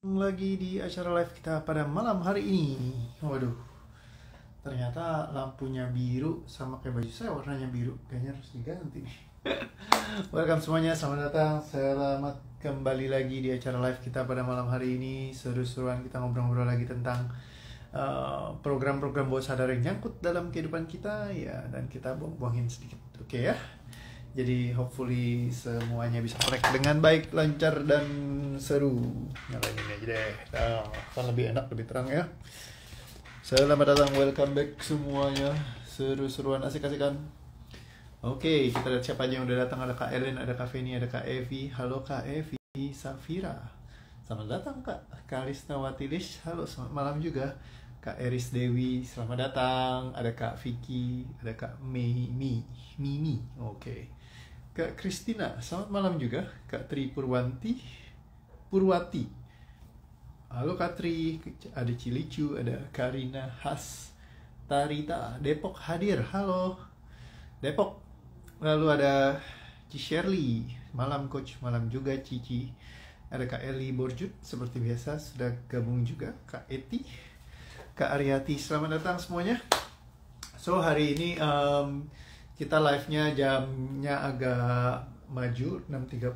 Lagi di acara live kita pada malam hari ini. Waduh, ternyata lampunya biru sama kayak baju saya warnanya biru. Kayaknya harus diganti nih. Welcome semuanya, selamat datang. Selamat kembali lagi di acara live kita pada malam hari ini. Seru-seruan kita ngobrol-ngobrol lagi tentang program-program bawah sadar yang nyangkut dalam kehidupan kita ya, dan kita buang-buangin sedikit, oke ya. Jadi hopefully semuanya bisa connect dengan baik, lancar, dan seru. Nyalain ini aja deh, kan lebih enak, lebih terang ya. Selamat datang, welcome back semuanya. Seru-seruan, asik-asikan. Oke, kita lihat siapa aja yang udah datang. Ada Kak Ellen, ada Kak Feni, ada Kak Evi. Halo Kak Evi, Safira. Selamat datang Kak Kalisnawati Lish. Halo, selamat malam juga. Kak Eris Dewi, selamat datang. Ada Kak Vicky, ada Kak Mimi. Oke. Kak Kristina, selamat malam juga. Kak Tri Purwati. Halo Kak Tri, ada Cilicu, ada Karina Has, Tarita, Depok hadir. Halo Depok. Lalu ada Ci Shirley, malam coach, malam juga Cici. Ada Kak Eli Borjut, seperti biasa sudah gabung juga. Kak Eti, Kak Aryati, selamat datang semuanya. So hari ini kita live-nya jamnya agak maju 6.30.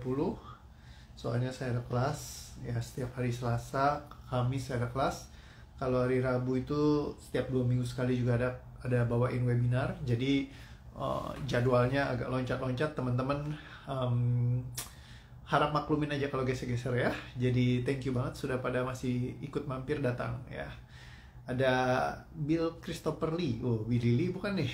Soalnya saya ada kelas ya, setiap hari Selasa, Kamis saya ada kelas. Kalau hari Rabu itu setiap 2 minggu sekali juga ada bawain webinar. Jadi jadwalnya agak loncat-loncat teman-teman. Harap maklumin aja kalau geser-geser ya. Jadi thank you banget sudah pada masih ikut mampir datang ya. Ada Bill Christopher Lee. Oh, Billy Lee bukan nih.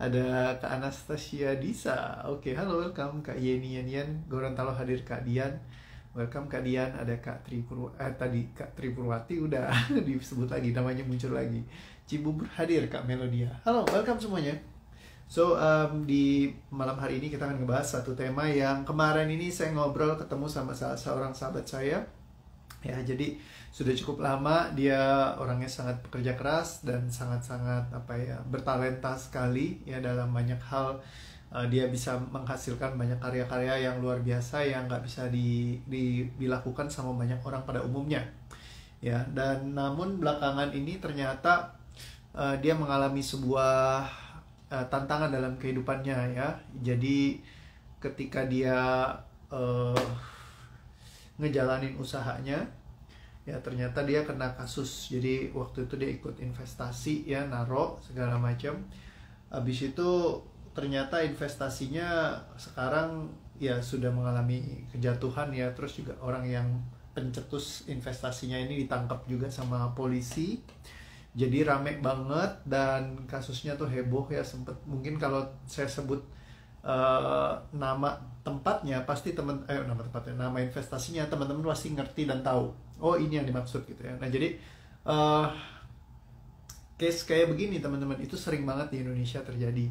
Ada Kak Anastasia Disa. Oke, halo, welcome. Kak Yeni Yan. Gorontalo hadir Kak Dian. Welcome Kak Dian. Ada Kak tadi Kak Tri Purwati udah disebut lagi, namanya muncul lagi. Cibubur hadir Kak Melodia. Halo, welcome semuanya. So, di malam hari ini kita akan ngebahas satu tema yang kemarin ini saya ngobrol ketemu sama seorang sahabat saya. Ya, jadi sudah cukup lama, dia orangnya sangat pekerja keras dan sangat-sangat bertalenta sekali ya dalam banyak hal. Dia bisa menghasilkan banyak karya-karya yang luar biasa yang nggak bisa dilakukan sama banyak orang pada umumnya ya. Dan namun belakangan ini ternyata dia mengalami sebuah tantangan dalam kehidupannya ya. Jadi ketika dia ngejalanin usahanya ya, ternyata dia kena kasus. Jadi waktu itu dia ikut investasi ya, naro segala macam. Habis itu ternyata investasinya sekarang ya sudah mengalami kejatuhan ya. Terus juga orang yang pencetus investasinya ini ditangkap juga sama polisi. Jadi rame banget dan kasusnya tuh heboh ya. Sempet mungkin kalau saya sebut nama tempatnya pasti nama investasinya teman-teman pasti ngerti dan tahu, oh ini yang dimaksud gitu ya. Nah jadi case kayak begini teman-teman itu sering banget di Indonesia terjadi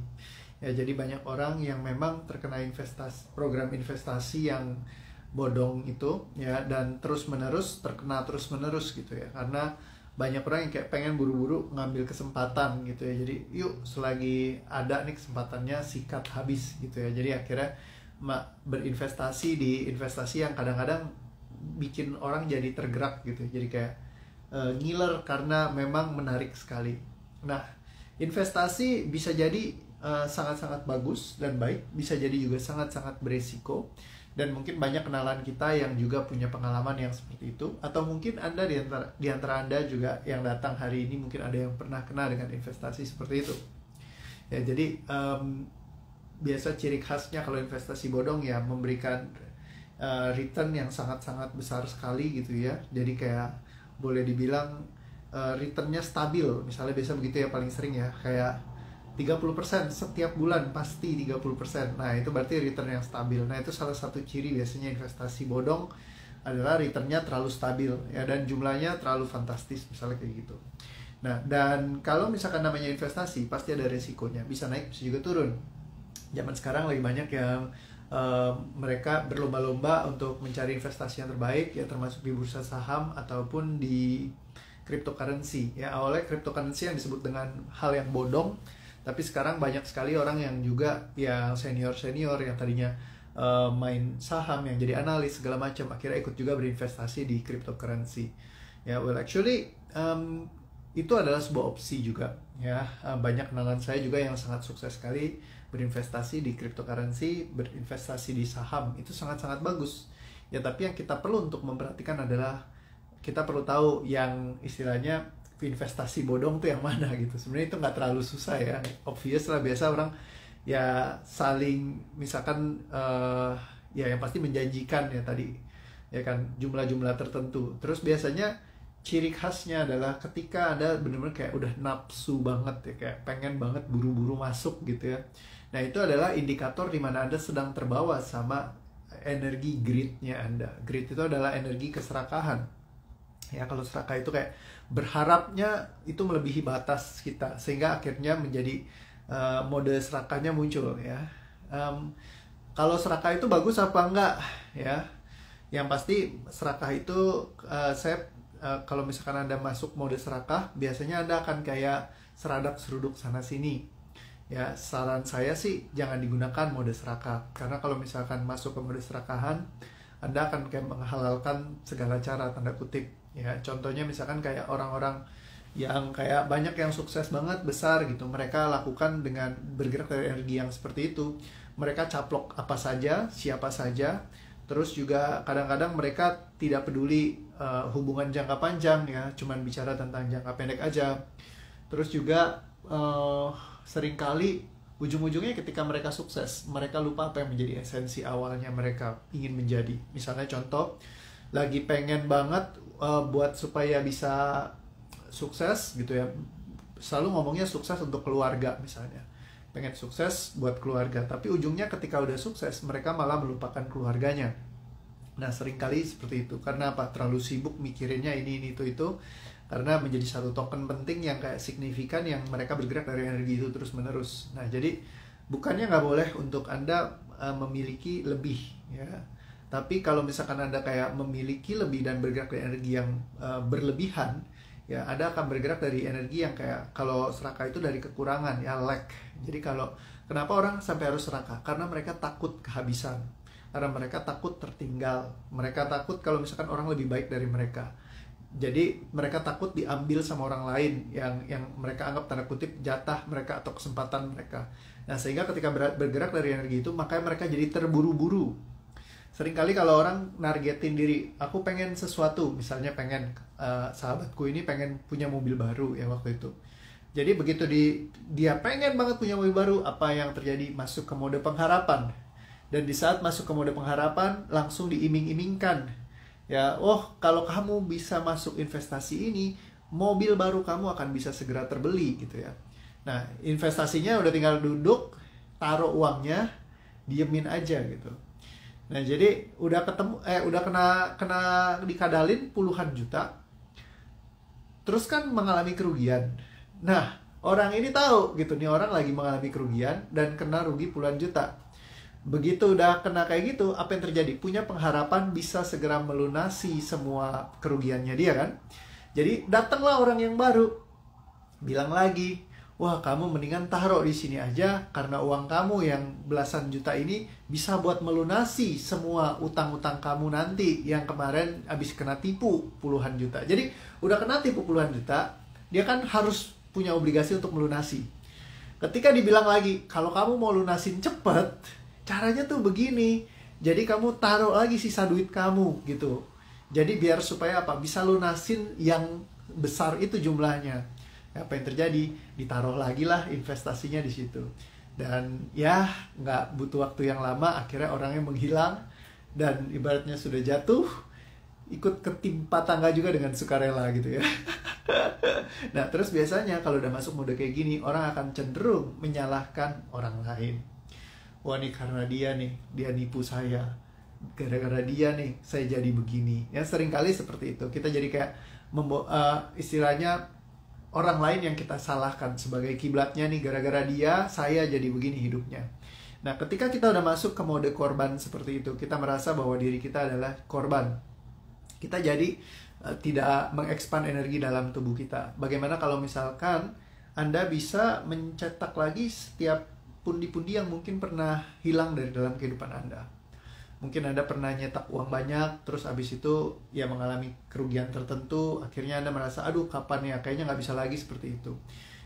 ya. Jadi banyak orang yang memang terkena program investasi yang bodong itu ya, dan terkena terus menerus gitu ya, karena banyak orang yang kayak pengen buru-buru ngambil kesempatan gitu ya. Jadi yuk selagi ada nih kesempatannya sikat habis gitu ya. Jadi akhirnya berinvestasi di investasi yang kadang-kadang bikin orang jadi tergerak gitu. Jadi kayak ngiler karena memang menarik sekali. Nah, investasi bisa jadi sangat-sangat bagus dan baik, bisa jadi juga sangat-sangat beresiko. Dan mungkin banyak kenalan kita yang juga punya pengalaman yang seperti itu. Atau mungkin Anda di antara Anda juga yang datang hari ini mungkin ada yang pernah kena dengan investasi seperti itu ya. Jadi biasa ciri khasnya kalau investasi bodong ya memberikan return yang sangat-sangat besar sekali gitu ya. Jadi kayak boleh dibilang returnnya stabil. Misalnya biasa begitu ya, paling sering ya, kayak 30% setiap bulan, pasti 30%. Nah itu berarti return yang stabil. Nah itu salah satu ciri biasanya investasi bodong adalah returnnya terlalu stabil ya, dan jumlahnya terlalu fantastis misalnya kayak gitu. Nah, dan kalau misalkan namanya investasi pasti ada resikonya, bisa naik bisa juga turun. Zaman sekarang lagi banyak yang mereka berlomba-lomba untuk mencari investasi yang terbaik ya, termasuk di bursa saham ataupun di cryptocurrency ya. Awalnya cryptocurrency yang disebut dengan hal yang bodong, tapi sekarang banyak sekali orang yang juga yang senior yang tadinya main saham, yang jadi analis segala macam, akhirnya ikut juga berinvestasi di cryptocurrency. Ya, well actually itu adalah sebuah opsi juga ya. Banyak kenalan saya juga yang sangat sukses sekali berinvestasi di cryptocurrency, berinvestasi di saham, itu sangat-sangat bagus. Ya, tapi yang kita perlu untuk memperhatikan adalah kita perlu tahu yang istilahnya investasi bodong tuh yang mana gitu. Sebenarnya itu nggak terlalu susah ya, obvious lah, biasa orang ya saling misalkan ya yang pasti menjanjikan ya tadi ya kan, jumlah-jumlah tertentu. Terus biasanya ciri khasnya adalah ketika Anda benar-benar kayak udah nafsu banget ya, kayak pengen banget buru-buru masuk gitu ya. Nah, itu adalah indikator di mana Anda sedang terbawa sama energi greed-nya Anda. Greed itu adalah energi keserakahan. Ya, kalau serakah itu kayak berharapnya itu melebihi batas kita, sehingga akhirnya menjadi mode serakahnya muncul ya. Kalau serakah itu bagus apa enggak ya? Yang pasti serakah itu kalau misalkan Anda masuk mode serakah, biasanya Anda akan kayak seradak seruduk sana sini. Ya, saran saya sih jangan digunakan mode serakah, karena kalau misalkan masuk ke mode serakahan, Anda akan kayak menghalalkan segala cara, tanda kutip. Ya, contohnya misalkan kayak orang-orang yang kayak banyak yang sukses banget, besar gitu, mereka lakukan dengan bergerak dari energi yang seperti itu. Mereka caplok apa saja, siapa saja. Terus juga kadang-kadang mereka tidak peduli hubungan jangka panjang ya, cuman bicara tentang jangka pendek aja. Terus juga seringkali ujung-ujungnya ketika mereka sukses, mereka lupa apa yang menjadi esensi awalnya mereka ingin menjadi. Misalnya contoh, lagi pengen banget buat supaya bisa sukses gitu ya, selalu ngomongnya sukses untuk keluarga misalnya, pengen sukses buat keluarga, tapi ujungnya ketika udah sukses mereka malah melupakan keluarganya. Nah, seringkali seperti itu. Karena apa? Terlalu sibuk mikirinnya ini itu, karena menjadi satu token penting yang kayak signifikan, yang mereka bergerak dari energi itu terus menerus. Nah, jadi bukannya nggak boleh untuk Anda memiliki lebih ya, tapi kalau misalkan Anda kayak memiliki lebih dan bergerak dari energi yang berlebihan ya, Anda akan bergerak dari energi yang kayak, kalau serakah itu dari kekurangan ya, lack. Jadi kenapa orang sampai harus serakah? Karena mereka takut kehabisan, karena mereka takut tertinggal, mereka takut kalau misalkan orang lebih baik dari mereka. Jadi mereka takut diambil sama orang lain yang mereka anggap tanda kutip jatah mereka atau kesempatan mereka. Nah, sehingga ketika bergerak dari energi itu, makanya mereka jadi terburu-buru. Seringkali kalau orang nargetin diri, aku pengen sesuatu, misalnya pengen sahabatku ini pengen punya mobil baru ya waktu itu. Jadi begitu dia pengen banget punya mobil baru, apa yang terjadi? Masuk ke mode pengharapan. Dan di saat masuk ke mode pengharapan, langsung diiming-imingkan ya, oh kalau kamu bisa masuk investasi ini, mobil baru kamu akan bisa segera terbeli gitu ya. Nah, investasinya udah tinggal duduk, taruh uangnya, diemin aja gitu. Nah, jadi udah kena dikadalin puluhan juta, terus kan mengalami kerugian. Nah, orang ini tahu gitu, nih orang lagi mengalami kerugian dan kena rugi puluhan juta. Begitu udah kena kayak gitu, apa yang terjadi? Punya pengharapan bisa segera melunasi semua kerugiannya dia kan. Jadi datanglah orang yang baru, bilang lagi, wah kamu mendingan taruh di sini aja, karena uang kamu yang belasan juta ini bisa buat melunasi semua utang-utang kamu nanti yang kemarin habis kena tipu puluhan juta. Jadi udah kena tipu puluhan juta, dia kan harus punya obligasi untuk melunasi. Ketika dibilang lagi, kalau kamu mau lunasin cepet, caranya tuh begini, jadi kamu taruh lagi sisa duit kamu gitu. Jadi biar supaya apa? Bisa lunasin yang besar itu jumlahnya. Apa yang terjadi? Ditaruh lagi lah investasinya di situ. Dan ya nggak butuh waktu yang lama, akhirnya orangnya menghilang dan ibaratnya sudah jatuh, ikut ketimpa tangga juga dengan sukarela gitu ya. Nah, terus biasanya kalau udah masuk mode kayak gini, orang akan cenderung menyalahkan orang lain. Wah nih karena dia nipu saya, gara-gara dia nih saya jadi begini ya. Seringkali seperti itu, kita jadi kayak istilahnya orang lain yang kita salahkan sebagai kiblatnya nih, gara-gara dia saya jadi begini hidupnya. Nah, ketika kita udah masuk ke mode korban seperti itu, kita merasa bahwa diri kita adalah korban, kita jadi tidak mengekspan energi dalam tubuh kita. Bagaimana kalau misalkan Anda bisa mencetak lagi setiap pundi-pundi yang mungkin pernah hilang dari dalam kehidupan Anda. Mungkin Anda pernah nyetak uang banyak, terus abis itu ya mengalami kerugian tertentu, akhirnya Anda merasa, aduh kapan ya, kayaknya nggak bisa lagi seperti itu.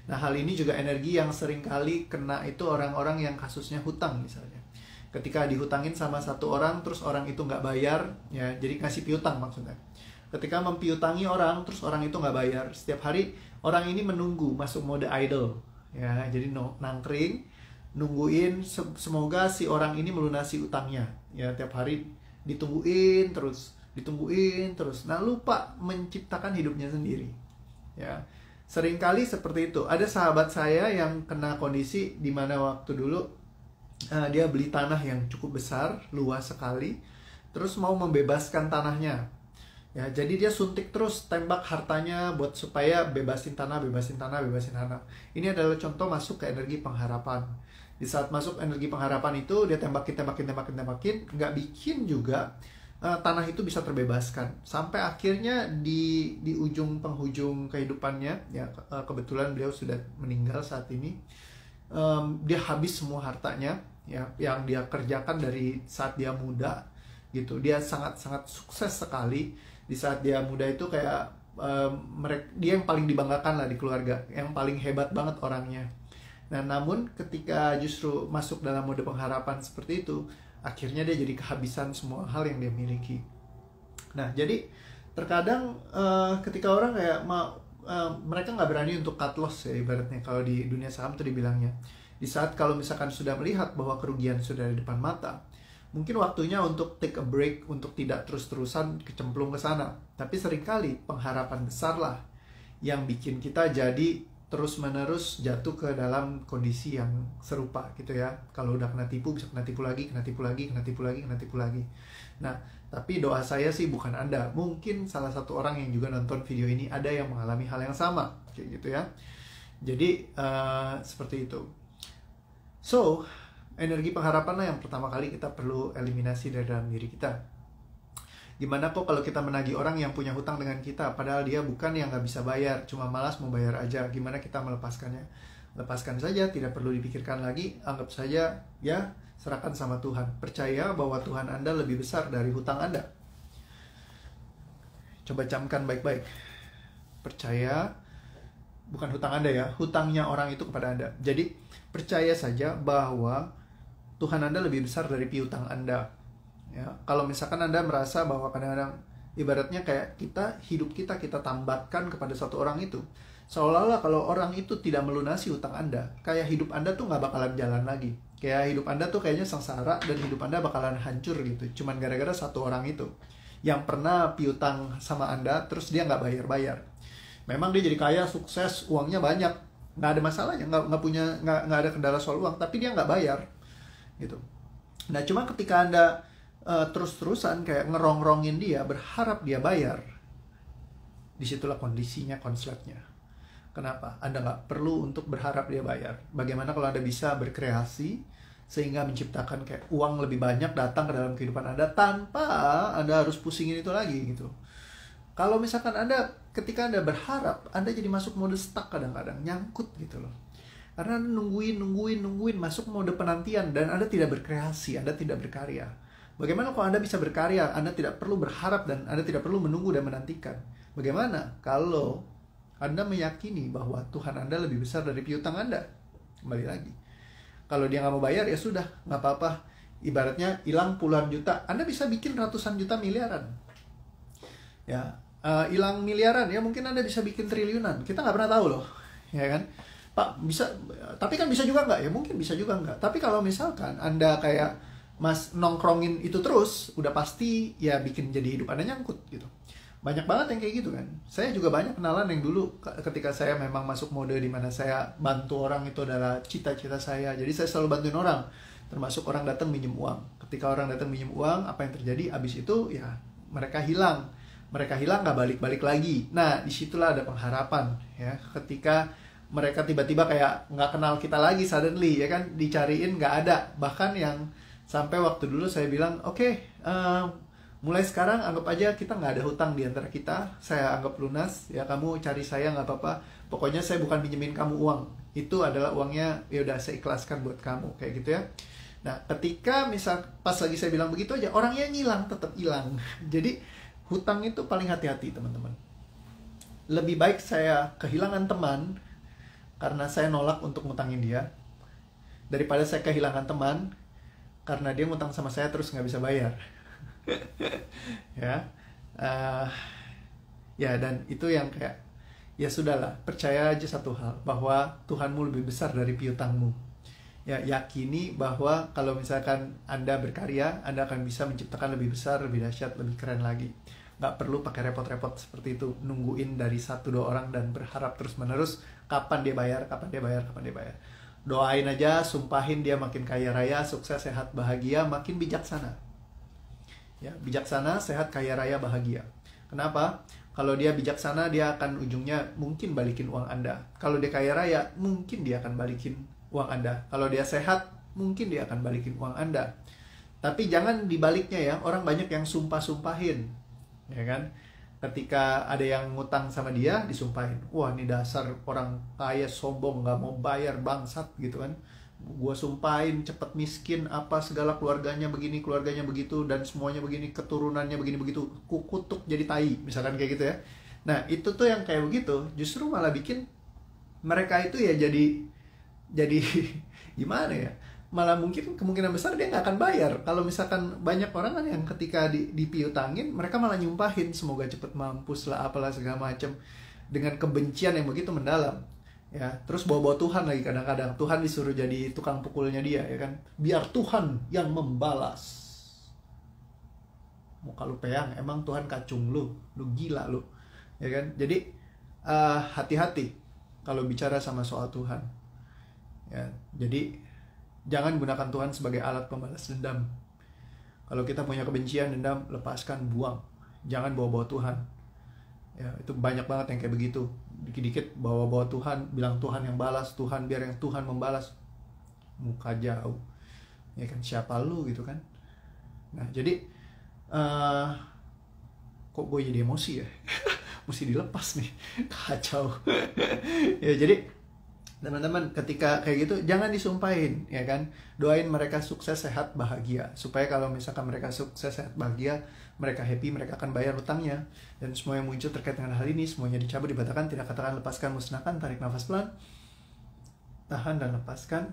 Nah, hal ini juga energi yang sering kali kena itu orang-orang yang kasusnya hutang misalnya. Ketika dihutangin sama satu orang, terus orang itu nggak bayar, ya jadi ngasih piutang maksudnya. Ketika mempiutangi orang, terus orang itu nggak bayar, setiap hari orang ini menunggu masuk mode idle, ya jadi nangkring, nungguin semoga si orang ini melunasi utangnya, ya tiap hari ditungguin terus, nah lupa menciptakan hidupnya sendiri, ya seringkali seperti itu. Ada sahabat saya yang kena kondisi di mana waktu dulu dia beli tanah yang cukup besar, luas sekali, terus mau membebaskan tanahnya. Ya, jadi dia suntik terus, tembak hartanya buat supaya bebasin tanah. Ini adalah contoh masuk ke energi pengharapan. Di saat masuk energi pengharapan itu, dia tembakin, nggak bikin juga tanah itu bisa terbebaskan. Sampai akhirnya di ujung penghujung kehidupannya, ya kebetulan beliau sudah meninggal saat ini, dia habis semua hartanya, ya yang dia kerjakan dari saat dia muda, gitu. Dia sangat-sangat sukses sekali. Di saat dia muda itu kayak dia yang paling dibanggakan lah di keluarga, yang paling hebat banget orangnya. Nah, namun ketika justru masuk dalam mode pengharapan seperti itu, akhirnya dia jadi kehabisan semua hal yang dia miliki. Nah, jadi terkadang ketika orang kayak mereka nggak berani untuk cut loss ya, ibaratnya kalau di dunia saham tuh dibilangnya. Di saat kalau misalkan sudah melihat bahwa kerugian sudah di depan mata, mungkin waktunya untuk take a break, untuk tidak terus-terusan kecemplung ke sana. Tapi seringkali pengharapan besar lah yang bikin kita jadi terus-menerus jatuh ke dalam kondisi yang serupa gitu ya. Kalau udah kena tipu, bisa kena tipu lagi. Nah, tapi doa saya sih bukan Anda. Mungkin salah satu orang yang juga nonton video ini ada yang mengalami hal yang sama, kayak gitu ya. Jadi, seperti itu. So, energi pengharapan lah yang pertama kali kita perlu eliminasi dari dalam diri kita. Gimana kok kalau kita menagih orang yang punya hutang dengan kita, padahal dia bukan yang nggak bisa bayar, cuma malas mau bayar aja. Gimana kita melepaskannya? Lepaskan saja, tidak perlu dipikirkan lagi, anggap saja ya serahkan sama Tuhan. Percaya bahwa Tuhan Anda lebih besar dari hutang Anda. Coba camkan baik-baik. Percaya, bukan hutang Anda ya, hutangnya orang itu kepada Anda. Jadi percaya saja bahwa Tuhan Anda lebih besar dari piutang Anda. Ya, kalau misalkan Anda merasa bahwa kadang-kadang ibaratnya kayak hidup kita tambatkan kepada satu orang itu, seolah-olah kalau orang itu tidak melunasi hutang Anda, kayak hidup Anda tuh nggak bakalan jalan lagi. Kayak hidup Anda tuh kayaknya sengsara dan hidup Anda bakalan hancur gitu. Cuman gara-gara satu orang itu yang pernah piutang sama Anda, terus dia nggak bayar-bayar. Memang dia jadi kaya, sukses, uangnya banyak, nggak ada masalahnya, nggak ada kendala soal uang, tapi dia nggak bayar gitu. Nah, cuma ketika Anda terus-terusan kayak ngerongrongin dia, berharap dia bayar, disitulah kondisinya konsletnya. Kenapa? Anda nggak perlu untuk berharap dia bayar. Bagaimana kalau Anda bisa berkreasi sehingga menciptakan kayak uang lebih banyak datang ke dalam kehidupan Anda tanpa Anda harus pusingin itu lagi gitu. Kalau misalkan ketika Anda berharap, Anda jadi masuk mode stuck kadang-kadang, nyangkut gitu loh. Karena Anda nungguin, masuk mode penantian, dan Anda tidak berkreasi, Anda tidak berkarya. Bagaimana kalau Anda bisa berkarya? Anda tidak perlu berharap dan Anda tidak perlu menunggu dan menantikan. Bagaimana kalau Anda meyakini bahwa Tuhan Anda lebih besar dari piutang Anda? Kembali lagi. Kalau dia nggak mau bayar, ya sudah, nggak apa-apa. Ibaratnya hilang puluhan juta, Anda bisa bikin ratusan juta, miliaran. Ya, hilang miliaran, ya mungkin Anda bisa bikin triliunan. Kita nggak pernah tahu loh, ya kan? Pak, bisa, tapi kan bisa juga nggak? Ya mungkin bisa juga nggak. Tapi kalau misalkan Anda kayak nongkrongin itu terus, udah pasti ya bikin jadi hidup Anda nyangkut gitu. Banyak banget yang kayak gitu kan. Saya juga banyak kenalan yang dulu ketika saya memang masuk mode di mana saya bantu orang, itu adalah cita-cita saya. Jadi saya selalu bantuin orang, termasuk orang datang minjem uang. Ketika orang datang minjem uang, apa yang terjadi? Abis itu ya mereka hilang nggak balik-balik lagi. Nah, disitulah ada pengharapan ya. Ketika mereka tiba-tiba kayak nggak kenal kita lagi suddenly, ya kan, dicariin nggak ada. Bahkan yang sampai waktu dulu saya bilang, oke, mulai sekarang anggap aja kita nggak ada hutang di antara kita, saya anggap lunas, ya kamu cari saya nggak apa-apa, pokoknya saya bukan pinjemin kamu uang, itu adalah uangnya, ya udah saya ikhlaskan buat kamu, kayak gitu ya. Nah, ketika misal pas lagi saya bilang begitu aja, orangnya ngilang, tetap hilang. Jadi hutang itu paling hati-hati teman-teman. Lebih baik saya kehilangan teman karena saya nolak untuk ngutangin dia, daripada saya kehilangan teman karena dia ngutang sama saya terus nggak bisa bayar. Ya, ya, dan itu yang kayak, ya sudahlah, percaya aja satu hal, bahwa Tuhanmu lebih besar dari piutangmu. Ya, yakini bahwa kalau misalkan Anda berkarya, Anda akan bisa menciptakan lebih besar, lebih dahsyat, lebih keren lagi. Nggak perlu pakai repot-repot seperti itu, nungguin dari 1-2 orang dan berharap terus-menerus kapan dia bayar, kapan dia bayar, kapan dia bayar. Doain aja, sumpahin dia makin kaya raya, sukses, sehat, bahagia, makin bijaksana. Ya, bijaksana, sehat, kaya raya, bahagia. Kenapa? Kalau dia bijaksana, dia akan ujungnya mungkin balikin uang Anda. Kalau dia kaya raya, mungkin dia akan balikin uang Anda. Kalau dia sehat, mungkin dia akan balikin uang Anda. Tapi jangan dibaliknya ya, orang banyak yang sumpah-sumpahin, ya kan? Ketika ada yang ngutang sama dia, disumpahin, wah ini dasar orang kaya sombong, nggak mau bayar, bangsat gitu kan. Gua sumpahin cepet miskin, apa segala, keluarganya begini, keluarganya begitu, dan semuanya begini, keturunannya begini begitu, kukutuk jadi tai, misalkan kayak gitu ya. Nah itu tuh yang kayak begitu justru malah bikin mereka itu ya jadi gimana ya, malah mungkin kemungkinan besar dia nggak akan bayar. Kalau misalkan banyak orang kan yang ketika dipiutangin, mereka malah nyumpahin semoga cepet mampus lah, apalah segala macem, dengan kebencian yang begitu mendalam. Ya, terus bawa-bawa Tuhan lagi kadang-kadang. Tuhan disuruh jadi tukang pukulnya dia, ya kan? Biar Tuhan yang membalas. Muka lu peang, emang Tuhan kacung lu gila lu, ya kan? Jadi hati-hati kalau bicara sama soal Tuhan. Ya, jadi jangan gunakan Tuhan sebagai alat pembalas dendam. Kalau kita punya kebencian, dendam, lepaskan, buang. Jangan bawa-bawa Tuhan. Ya, itu banyak banget yang kayak begitu. Dikit-dikit bawa-bawa Tuhan, bilang Tuhan yang balas, Tuhan biar yang Tuhan membalas. Muka jauh. Ya kan, siapa lu gitu kan. Nah, jadi kok gue jadi emosi ya? Mesti dilepas nih. Kacau. Ya, jadi teman-teman, ketika kayak gitu jangan disumpahin, ya kan. Doain mereka sukses, sehat, bahagia, supaya kalau misalkan mereka sukses, sehat, bahagia, mereka happy, mereka akan bayar utangnya. Dan semua yang muncul terkait dengan hal ini, semuanya dicabut, dibatalkan, tidak katakan, lepaskan, musnahkan. Tarik nafas pelan, tahan dan lepaskan.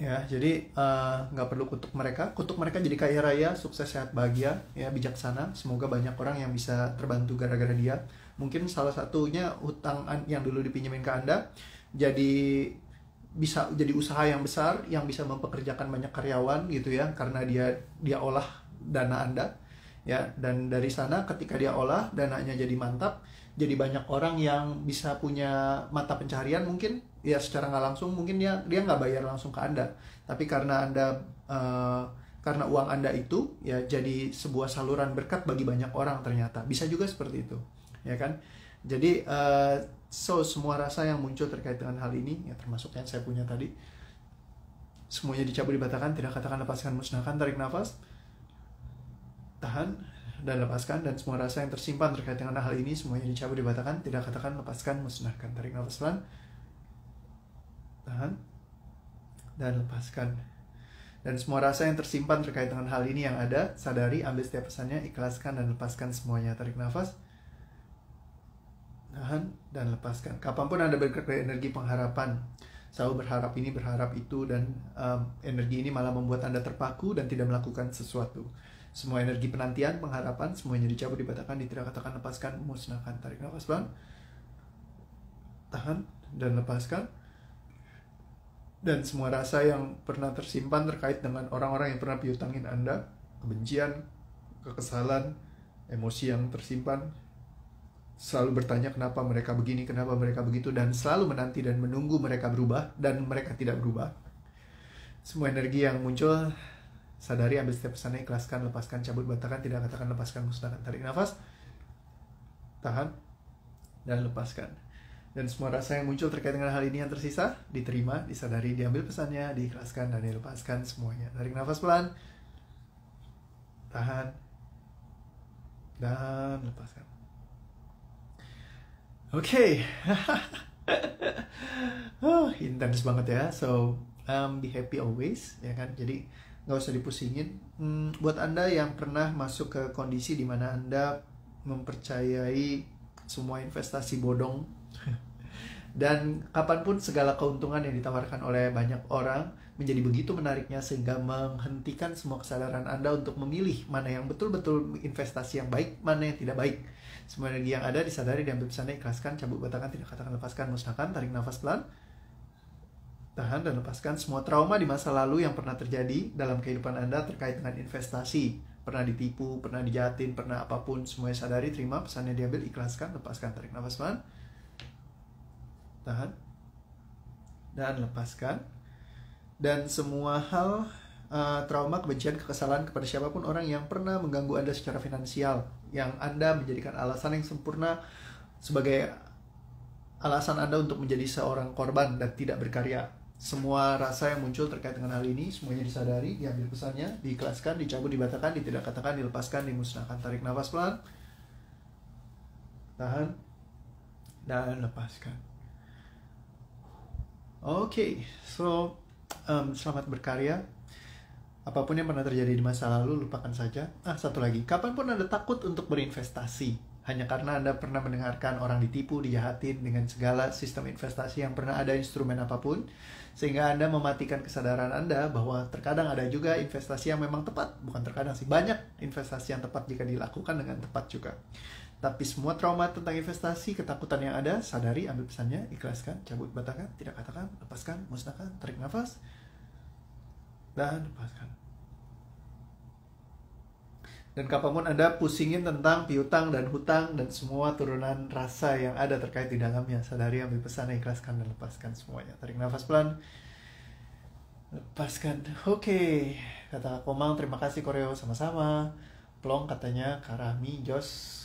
Ya, jadi nggak perlu kutuk mereka jadi kaya raya, sukses, sehat, bahagia, ya, bijaksana. Semoga banyak orang yang bisa terbantu gara-gara dia. Mungkin salah satunya hutang yang dulu dipinjemin ke Anda jadi bisa jadi usaha yang besar yang bisa mempekerjakan banyak karyawan gitu ya, karena dia olah dana Anda, ya. Dan dari sana ketika dia olah dananya jadi mantap, jadi banyak orang yang bisa punya mata pencaharian, mungkin ya secara nggak langsung, mungkin dia nggak bayar langsung ke Anda, tapi karena Anda karena uang Anda itu ya jadi sebuah saluran berkat bagi banyak orang, ternyata bisa juga seperti itu, ya kan. Jadi semua rasa yang muncul terkait dengan hal ini, ya termasuk yang saya punya tadi, semuanya dicabut, dibatalkan, tidak katakan, lepaskan, musnahkan. Tarik nafas, tahan dan lepaskan. Dan semua rasa yang tersimpan terkait dengan hal ini, semuanya dicabut, dibatalkan, tidak katakan, lepaskan, musnahkan. Tarik nafas pelan, tahan dan lepaskan. Dan semua rasa yang tersimpan terkait dengan hal ini yang ada, sadari, ambil setiap pesannya, ikhlaskan dan lepaskan semuanya. Tarik nafas, tahan dan lepaskan. Kapanpun Anda bergerak dari energi pengharapan, selalu berharap ini, berharap itu, dan energi ini malah membuat Anda terpaku dan tidak melakukan sesuatu. Semua energi penantian, pengharapan, semuanya dicabut, dibatalkan, tidak katakan, lepaskan, musnahkan. Tarik nafas pelan, tahan dan lepaskan. Dan semua rasa yang pernah tersimpan terkait dengan orang-orang yang pernah piutangin Anda, kebencian, kekesalan, emosi yang tersimpan, selalu bertanya kenapa mereka begini, kenapa mereka begitu, dan selalu menanti dan menunggu mereka berubah, dan mereka tidak berubah. Semua energi yang muncul, sadari, ambil setiap pesannya, ikhlaskan, lepaskan, cabut, batalkan, tidak katakan, lepaskan, musnahkan. Tarik nafas, tahan dan lepaskan. Dan semua rasa yang muncul terkait dengan hal ini yang tersisa, diterima, disadari, diambil pesannya, diikhlaskan dan dilepaskan semuanya. Tarik nafas pelan, tahan dan lepaskan. Oke. Intens banget ya. So be happy always, ya kan. Jadi nggak usah dipusingin. Buat Anda yang pernah masuk ke kondisi di mana Anda mempercayai semua investasi bodong dan kapanpun segala keuntungan yang ditawarkan oleh banyak orang menjadi begitu menariknya sehingga menghentikan semua kesadaran Anda untuk memilih mana yang betul-betul investasi yang baik, mana yang tidak baik. Semua energi yang ada disadari, diambil pesannya, ikhlaskan, cabut, batalkan, tidak katakan, lepaskan, musnahkan, tarik nafas pelan, tahan dan lepaskan semua trauma di masa lalu yang pernah terjadi dalam kehidupan Anda terkait dengan investasi. Pernah ditipu, pernah dijahatin, pernah apapun, semuanya sadari, terima, pesannya diambil, ikhlaskan, lepaskan, tarik nafas pelan, tahan dan lepaskan. Dan semua hal trauma, kebencian, kekesalan kepada siapapun orang yang pernah mengganggu Anda secara finansial, yang Anda menjadikan alasan yang sempurna sebagai alasan Anda untuk menjadi seorang korban dan tidak berkarya. Semua rasa yang muncul terkait dengan hal ini, semuanya disadari, diambil pesannya, diikhlaskan, dicabut, dibatalkan, tidak katakan, dilepaskan, dimusnahkan. Tarik nafas pelan, tahan, dan lepaskan. Oke, so selamat berkarya. Apapun yang pernah terjadi di masa lalu, lupakan saja. Satu lagi, kapanpun Anda takut untuk berinvestasi hanya karena Anda pernah mendengarkan orang ditipu, dijahatin dengan segala sistem investasi yang pernah ada instrumen apapun, sehingga Anda mematikan kesadaran Anda bahwa terkadang ada juga investasi yang memang tepat. Bukan terkadang sih, banyak investasi yang tepat jika dilakukan dengan tepat juga. Tapi semua trauma tentang investasi, ketakutan yang ada, sadari, ambil pesannya, ikhlaskan, cabut, batalkan, tidak katakan, lepaskan, musnahkan, tarik nafas, dan lepaskan. Dan kapanpun Anda pusingin tentang piutang dan hutang dan semua turunan rasa yang ada terkait di dalamnya, sadari, ambil pesannya, ikhlaskan, dan lepaskan semuanya. Tarik nafas pelan, lepaskan. Oke, kata Komang, terima kasih Koreo, sama-sama. Plong katanya, Karami, Jos.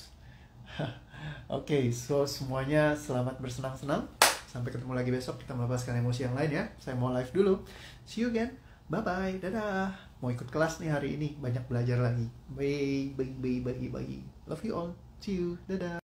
Oke, so semuanya selamat bersenang-senang. Sampai ketemu lagi besok, kita melepaskan emosi yang lain ya. Saya mau live dulu. See you again. Bye-bye, dadah. Mau ikut kelas nih hari ini, banyak belajar lagi. Bye. Love you all. See you, dadah.